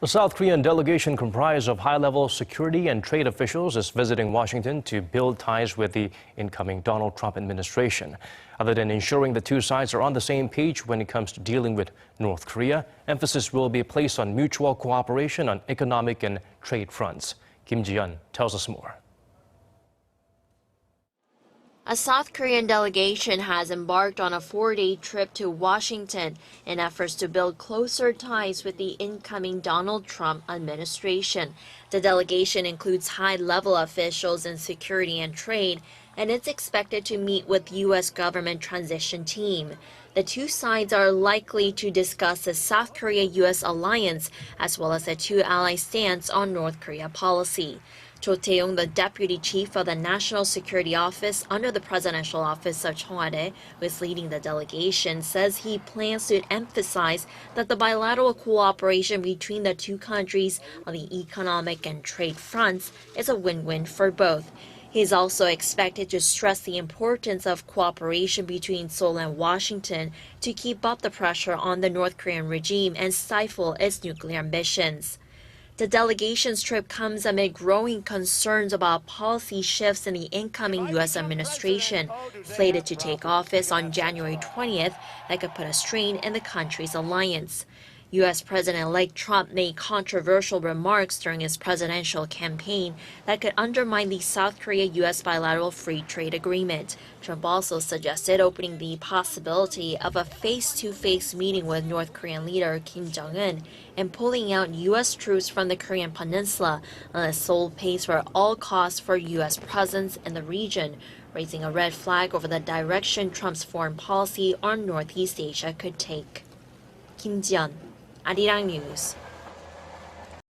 The South Korean delegation comprised of high-level security and trade officials is visiting Washington to build ties with the incoming Donald Trump administration. Other than ensuring the two sides are on the same page when it comes to dealing with North Korea, emphasis will be placed on mutual cooperation on economic and trade fronts. Kim Ji-yeon tells us more. A South Korean delegation has embarked on a 4-day trip to Washington in efforts to build closer ties with the incoming Donald Trump administration. The delegation includes high-level officials in security and trade, and it's expected to meet with U.S. government transition team. The two sides are likely to discuss the South Korea-U.S. alliance as well as the two allies' stance on North Korea policy. Jotae-yong, the deputy chief of the National Security Office under the presidential office of Cheong-wade, who is leading the delegation, says he plans to emphasize that the bilateral cooperation between the two countries on the economic and trade fronts is a win-win for both. He is also expected to stress the importance of cooperation between Seoul and Washington to keep up the pressure on the North Korean regime and stifle its nuclear ambitions. The delegation's trip comes amid growing concerns about policy shifts in the incoming U.S. administration, slated to take office on January 20th, that could put a strain in the country's alliance. U.S. President-elect Trump made controversial remarks during his presidential campaign that could undermine the South Korea-U.S. bilateral free trade agreement. Trump also suggested opening the possibility of a face-to-face meeting with North Korean leader Kim Jong-un and pulling out U.S. troops from the Korean peninsula unless Seoul pays for all costs for U.S. presence in the region, raising a red flag over the direction Trump's foreign policy on Northeast Asia could take. Kim Ji-yeon, Arirang News.